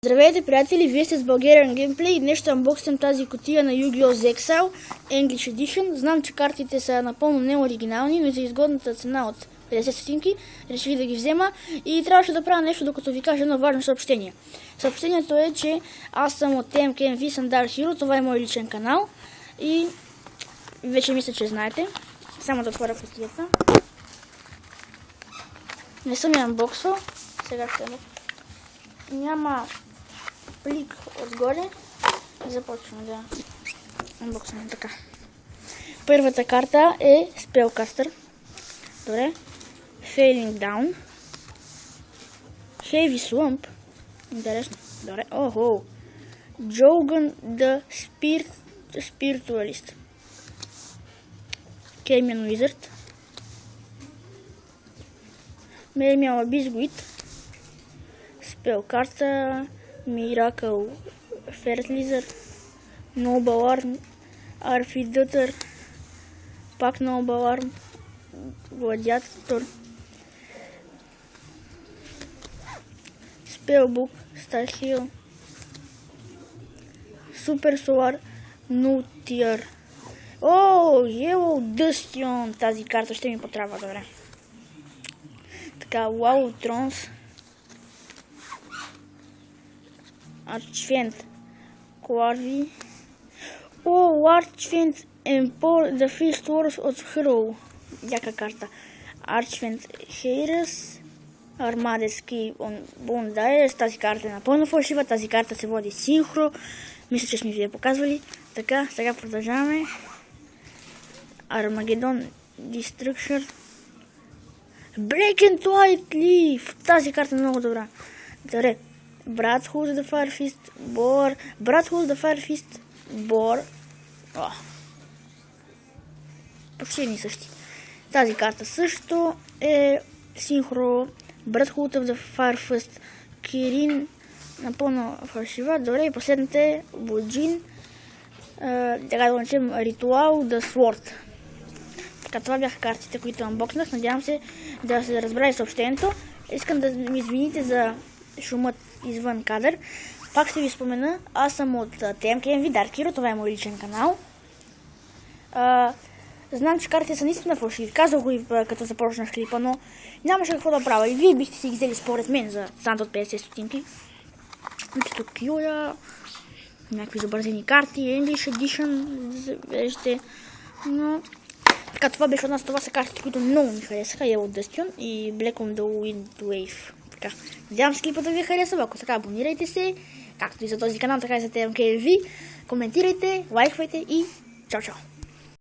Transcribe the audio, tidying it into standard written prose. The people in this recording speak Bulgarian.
Здравейте, приятели! Вие сте с Bulgarian Gameplay и днес ще анбоксим тази кутия на Yu-Gi-Oh! Exile English Edition. Знам, че картите са напълно неоригинални, но и за изгодната цена от 50 стотинки реших да ги взема и трябваше да правя нещо, докато ви кажа едно важно съобщение. Съобщението е, че аз съм от TMKMV Sandar Hero, това е мой личен канал и вече мисля, че знаете. Само да отворя кутията. Не съм я анбоксвал, сега ще няма плик отгоре. Започваме да анбоксваме така. Първата карта е Spellcaster. Добре. Failing Down. Heavy Swamp. Интересно. Добре. Охо. Jogan the Spiritualist. Cayman Wizard. Mermial Abyss. Spell карта, Miracle Fertilizer, Noble Arm, Arfidator, пак Noble Arm, Гладиатор, Spellbook, Starhill, Super Solar, Nutier. О, Yellow Dustion! Тази карта ще ми потрябва, добре. Така, Wow Trons, Archfiend Quarvi. О, Archfiend Empor the First Wars от Hero. Яка карта. Archfiend Heiress. Armades Key on Bondiers. Тази карта е напълно фалшива. Тази карта се води синхро. Мисля, че сме ви я показвали. Така, сега продължаваме. Armageddon Destruction. Break and White Leaf. Тази карта е много добра. Добре. Bradhood the Firefist, Boar, Bradhood the Firefist, Boar. Почти едни същи. Тази карта също е синхро. Bradhood of the Firefist, Kirin, напълно фалшива. Добре, и последната е Буджин. Така да начнем Ритуал the Sword. Така, това бяха картите, които анбокснах. Надявам се да се разбрали съобщението. Искам да ми извините за шумът извън кадър. Пак ще ви спомена, аз съм от TMKMV Dark Hero, това е мой личен канал. Знам, че картите са наистина фалшиви. Казах го и като започнах клипа, но нямаше какво да правя. И вие бихте си ги взели според мен за цената от 50 стотинки. Тук Кюля, някакви забързени карти, English Edition, вижте. Но така, това беше от нас. Това са картите, които много ми харесаха. Yellow Dustion и Black on the Wind Wave. Така, надявам се клипът да ви хареса. Ако така, абонирайте се, както и за този канал, така и за TMKMV. Коментирайте, лайквайте и чао-чао!